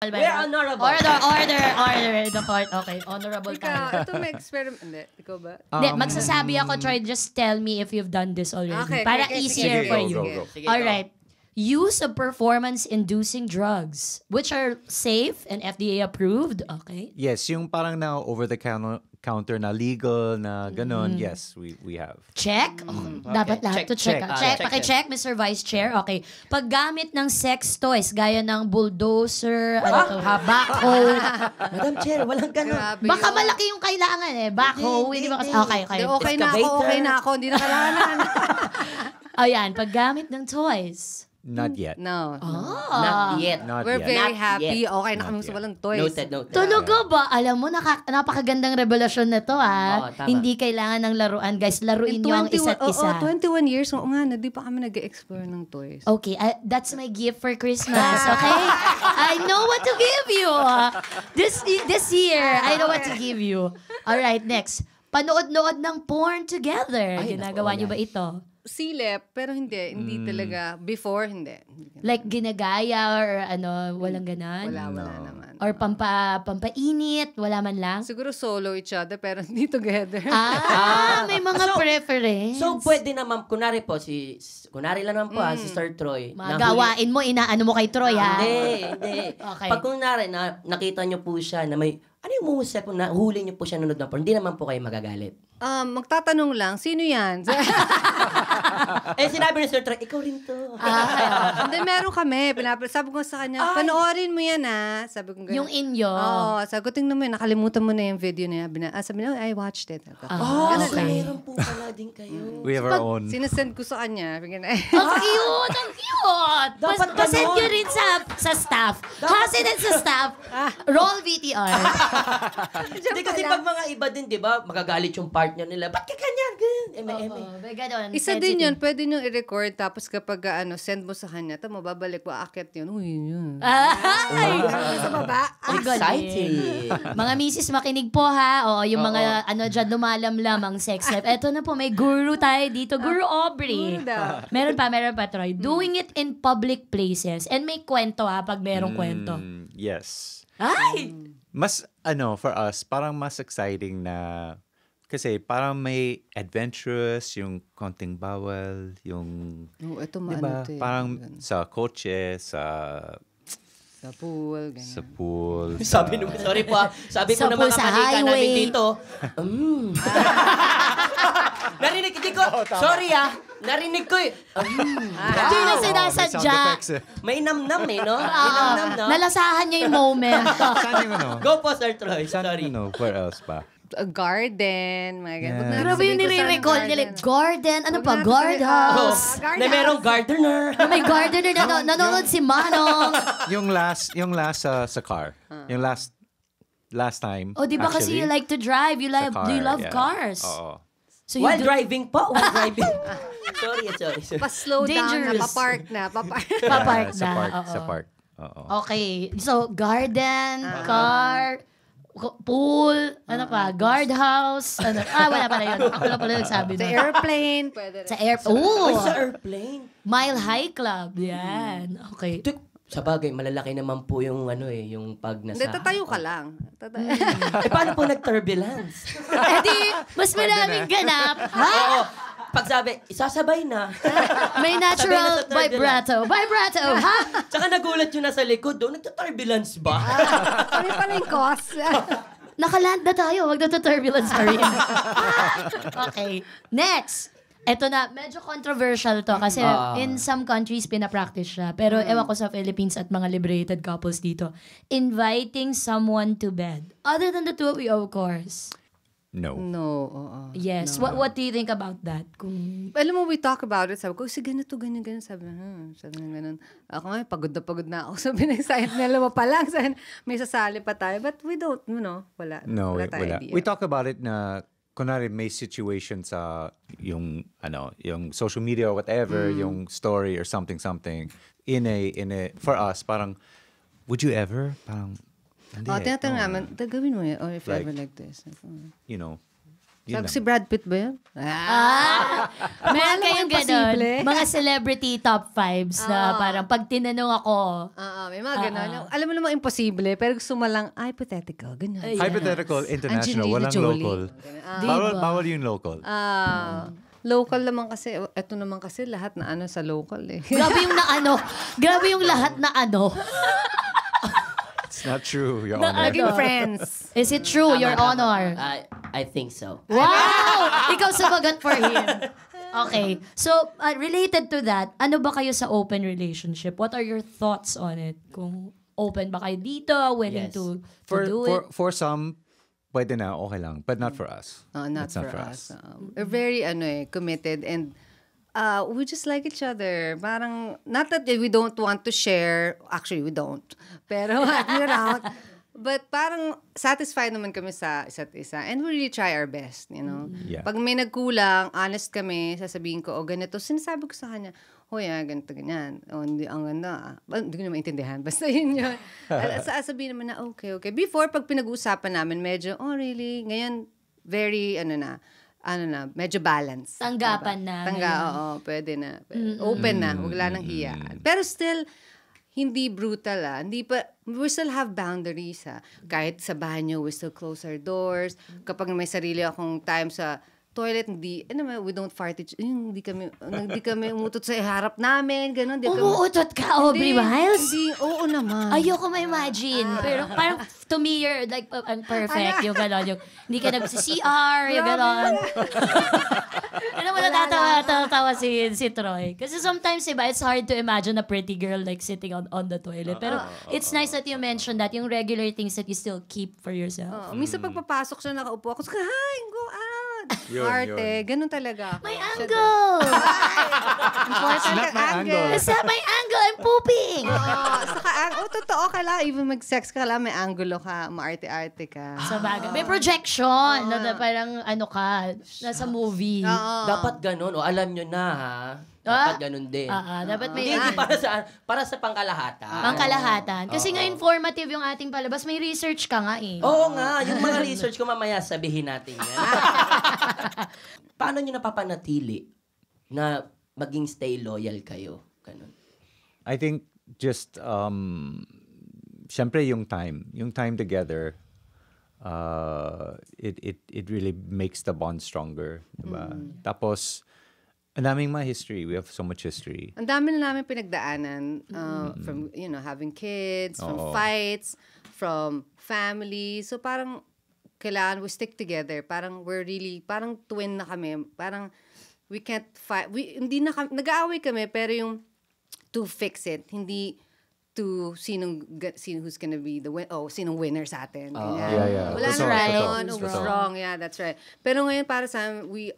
We're honorable. Order the court. Okay, honorable tayo. Ito may experiment. Hindi, ikaw ba? Hindi, magsasabi ako, Troy, just tell me if you've done this already. Okay, para sige, easier sige, for go, you. go. Sige, Alright. Use of performance-inducing drugs, which are safe and FDA approved. Okay. Yes, yung parang na over-the-counter na legal na ganun, yes, we have. Check. Dapat lahat to check. Check. Paki-check, Mr. Vice Chair. Okay. Paggamit ng sex toys, gaya ng bulldozer, backhoe. Madam Chair, walang ganun. Baka malaki yung kailangan eh. Backhoe. Hindi ba kasi? Okay. Okay na ako. Hindi na kailangan. Ayan, paggamit ng toys. Not yet. No. Not yet. We're yet. very Not happy. yet. Okay na kami Not sa yet. walang toys. Noted. Talaga ba? Alam mo, napakagandang revelasyon na to, ha? Oo, tama. Hindi kailangan ng laruan. Guys, laruin nyo ang isa't isa. 21 years. Oo nga, di pa kami nag-explore ng toys. Okay, that's my gift for Christmas, okay? I know what to give you. This year, I know what to give you. All right, next. Panood-nood ng porn together. Ginagawa nyo ba ito? Silip, pero hindi talaga. Before, hindi. Like ginagaya or walang ganan? Wala naman. Or pampainit, wala man lang? Siguro solo each other, pero hindi together. May mga preference. So, pwede naman, kunwari lang naman po, si Sir Troy. Magawain mo, inaano mo kay Troy, ha? Hindi. Okay. Pag kunwari, nakita nyo po siya na may, ano yung musip po, nahuli nyo po siya nanonood ng porn, hindi naman po kayo magagalit. Magtatanong lang, sino yan? Sinabi ni Sir Troy, ikaw rin to. Hindi, meron kami. Sabi ko sa kanya, panoorin mo yan, ha? Sabi ko Yung inyo. Oo, sagutin mo yun. Nakalimutan mo na yung video na yan. Sabi niya, I watched it. Okay. Meron po pala din kayo. We have our own. Sinasend ko sa kanya. Ang cute! Ang cute! Dapat Pasend ganon. nyo rin sa staff. Send it sa staff. Roll VTR. Hindi kasi pag mga iba din, di ba, magagalit yung partner nila. Ba't ka ganyan? May ganon. Isa din yun, pwede nyo i-record tapos kapag send mo sa kanya, tamo babalik ko, akit yun. Uy, yun. Ay! Sa baba. Exciting. Mga misis, makinig po ha. O, yung mga dyan lumalamlam ang sex life. Eto na po, may guru tayo dito. Guru Aubrey. Meron pa, Troy. Doing it in public places. And may kwento ha, pag merong kwento. Yes. Ay! Mas, for us, parang mas exciting na, kasi parang may adventurous, yung konting bawal, yung, Ito diba, parang sa kotse, sa pool, ganyan. Sa pool. Sorry po. Sabi ko Sa na pool, mga sa kanika namin highway. dito. Narinig, hindi ko. Sorry narinig ko eh. Hindi na sinasadya. May namnam eh, no? May namnam, no? Nalasahan niya yung moment. Saan yung Go po, Sir Troy. Sorry. Where else pa? A garden, mga ganyan. Yeah. Grabe yung nire-recall nila. Garden. Ano pa? Guardhouse. Na merong gardener. May gardener na nanonood si Manong. Yung last sa car. Yung last time. O, di ba kasi you like to drive? You love yeah. cars. Oo. So While driving po. While driving. Sorry. Pa-slow down na, Dangerous. pa-park na. Papark Sa na. park. Oo. Sa park. Oo. Okay. So, garden, car, pool, ano pa, guardhouse, wala pala yun. Ako lang pala nagsabi Sa nun. airplane, pwede rin. Sa airplane. Uy, Ooh! sa airplane. Mile High Club. Yan. Okay. Sa bagay, malalaki naman po yung yung pag nasa... Hindi, tatayo ka lang. paano po nag-turbulence? Di, mas maraming ganap. Ha? Oo. Pag sabi, isasabay na. May Sabi natural na sa turbulence. vibrato. Ha? Tsaka nagulat yun nasa likod doon. Nagta-turbulence ba? Ano pala yung cause? Nakaland na tayo. Wag na to turbulence pa rin. Okay. Next. Eto na, medyo controversial to kasi in some countries pinapractice siya. Pero ewan ko sa Philippines at mga liberated couples dito. Inviting someone to bed. Other than the two of you, of course. No. No, oo. Yes. No. What do you think about that? Kung... Alam mo, we talk about it. Sabi ko, ganito, ganyan. Sabi na, ganun. Ako nga, pagod na ako. Sabi na, sayang nila mo pa lang. May sasali pa tayo. But we don't, wala. No, wala tayong wala. idea. We talk about it na kunwari may situation sa yung social media or whatever, yung story or something in a for us parang would you ever parang hindi. Tinatanong namin, gawin mo or if Like, ever like this. Yun Sabi ko, lang. si Brad Pitt ba yun? Meron kayong ganon. imposible. Mga celebrity top 5s na parang pag tinanong ako, May mga gano'n. Alam mo naman imposible, pero gusto mo lang, hypothetical, ganyan. Hypothetical, international, Angelina walang Jolie. local. Diba? Bawal yung local. Local naman kasi, eto naman kasi lahat na ano sa local eh. grabe yung na ano. Grabe yung lahat na ano. It's not true, Your Na- Honor. Naging friends. Is it true, Your Honor? I think so. Wow! Ikaw sabagat for him. Okay. So, related to that, ano ba kayo sa open relationship? What are your thoughts on it? Kung open ba kayo dito, willing Yes. to For, do it? for some, pwede na, okay lang. But not for us. Not It's for us. We're very committed and we just like each other. Parang, not that we don't want to share. Actually, we don't. Pero, but parang satisfied naman kami sa isa't isa. And we really try our best, you know. Yeah. Pag may nagkulang, honest kami, sasabihin ko, ganito. Sinasabi ko sa kanya, ganito, ganyan. Hindi, ang ganda. Hindi ko na maintindihan. Basta yun yun. Sasabihin naman na, okay. Before, pag pinag-uusapan namin, medyo, really? Ngayon, very, medyo balance. Tanggapan na. Oo, pwede na. Open na, wala nang hiyaan. Pero still, hindi brutal we still have boundaries Kahit sa banyo, we still close our doors. Kapag may sarili akong time sa toilet, we don't fart hindi kami umutot sa harap namin, gano'n. Umuutot ka, Aubrey Miles? Hindi, oo naman. Ayoko ma-imagine. Pero parang, to me, you're like, I'm perfect. Yung gano'n. Yung, hindi ka nag-CR, yung gano'n. Alam mo, natatawa si Troy. Kasi sometimes, diba, it's hard to imagine a pretty girl like sitting on the toilet. Pero it's nice that you mentioned that, yung regular things that you still keep for yourself. Minsan pagpapasok siya, nakaupo ako, hi, go out. Yun, Arte, ganun talaga. My angle! Important Not my angle. Is that my angle? I'm pooping! Totoo ka lang. Even mag-sex ka lang, may angulo ka, maarte-arte ka. Sa bagay. May projection. Na parang nasa movie. Dapat ganun. Alam nyo na, ha? Dapat ganun din. Dapat may... Hindi para sa pangkalahatan. Pangkalahatan. Kasi nga informative yung ating palabas. May research ka nga eh. Oo nga, yung mga research ko mamaya sabihin natin yan. Paano nyo napapanatili na maging stay loyal kayo? Ganun. I think just, syempre yung time together, it really makes the bond stronger. Diba? Tapos, ang daming mga history. We have so much history. Ang dami na namin pinagdaanan from, having kids, from fights, from family. So parang kailangan we stick together. Parang we're really, parang twin na kami. Parang we can't fight. Hindi na kami, nag-aaway kami, pero yung to fix it, hindi to who's gonna be sinong winner sa atin. Yeah. Wala Who's na right, who's wrong. Yeah, that's right. Pero ngayon para sa amin, we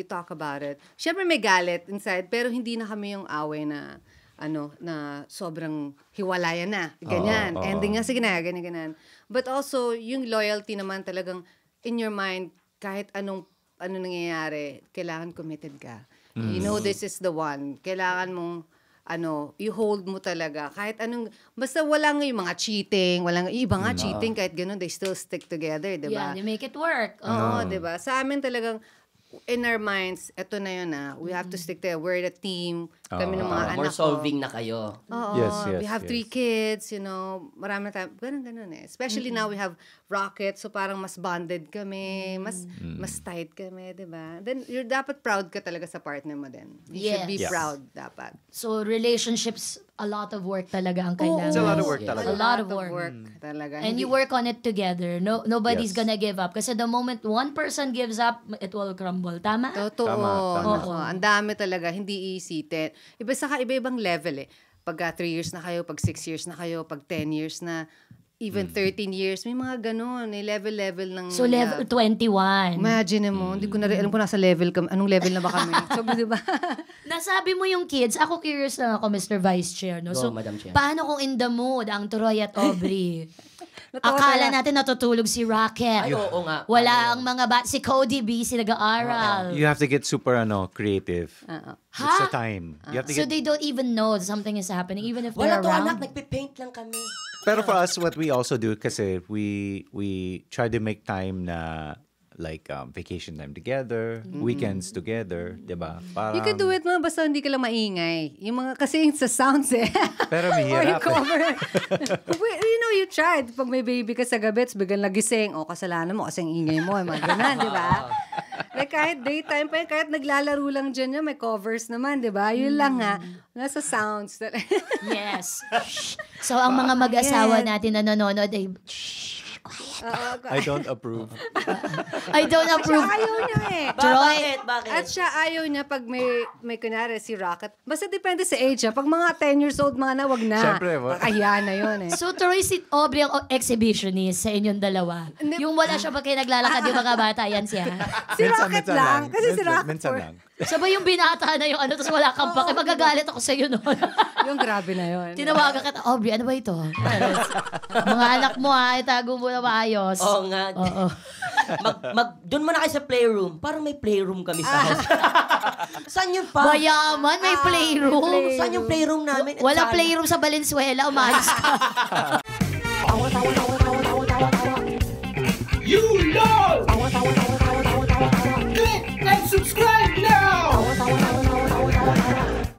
talk about it. Siyempre may galit inside, pero hindi na kami yung away na na sobrang hiwalayan na. Ganyan. Ending na, sige na, ganyan. But also, yung loyalty naman talagang in your mind, kahit ano nangyayari, kailangan committed ka. You know this is the one. Kailangan mong i-hold mo talaga. Kahit basta walang yung mga cheating, walang, iba nga cheating, kahit ganun, they still stick together, di ba? Yeah, they make it work. Oo, di ba? Sa amin talagang, in our minds, eto na yun we have to stick together. We're a team. Kami ng mga anak More ko. solving na kayo. Oo, Yes, we have 3 kids, marami na tayo. Ganun eh. Especially now we have Rocket, so parang mas bonded kami, mas tight kami, di ba? Then, you're dapat proud ka talaga sa partner mo din. You should be Yes. proud, dapat. So, relationships, a lot of work talaga ang kailangan. It's a lot of work Yes. talaga. A lot of work. Talaga. And you Hindi- work on it together. Nobody's Yes. gonna give up. Kasi the moment one person gives up, it will crumble. Tama? Totoo. Tama. Oo, ang dami talaga. Hindi easy. Iba-ibang level eh. Pag 3 years na kayo, pag 6 years na kayo, pag 10 years na, even 13 years, may mga ganun. Level ng... So, level 21. Imagine mo, hindi ko na rin alam kung nasa level kami. Anong level na ba kami? So, di ba? Nasabi mo yung kids. Ako curious lang ako, Mr. Vice Chair. No? Go, So, Madam Chair. paano kung in the mood ang Troy at Aubrey? Natawa Akala tayo. natin natutulog si Rocket. Ay, oo nga. Wala ang mga si Cody B, si nag-aaral. You have to get super creative. It's the time. You have to So get. they don't even know something is happening, even if Wala they're to anak, around? nagpipaint lang kami. Pero for us, what we also do, kasi we try to make time na like vacation time together, weekends together, 'di ba? You can do it mo, basta hindi ka lang maingay. Yung mga, kasi yung sa sounds Pero or yung mahirap. cover. You know, you tried. Pag may baby ka sa gabi, biglang nagising, kasalanan mo kasi ang ingay mo. Mga ganun, di ba? Like kahit daytime pa yun, kahit naglalaro lang dyan yun, may covers naman, di ba? Yun lang nga, nasa sounds. Yes. So, ang mga mag-asawa natin na nanonood ay, I don't approve. I don't Siya approve. ayaw niya eh. Troy. Bakit? At siya ayaw niya pag may kunwari si Rocket. Basta depende sa age. Pag mga 10 years old, mga na, wag na. Siyempre, Kakahiya na yun eh. So, Troy, si Aubrey ang exhibitionist sa inyong dalawa. Hindi. Yung wala siya pag kayo naglalakad yung mga bata, yan siya. Si Rocket lang. Kasi si Rocket. Minsan lang. Sabay yung binata na yung tapos wala kang pake. Magagalit ako sa'yo noon. Yung grabe na yun. Tinawagan kita, Aubrey, ano ba ito? Mga anak mo itago mo na maayos. Oo nga. Oo. Doon mo na kayo sa playroom. Parang may playroom kami sa house. Saan yun pa? Mayaman, may playroom. Saan yung playroom namin? Wala playroom sa Valenzuela, umayos ka. You know!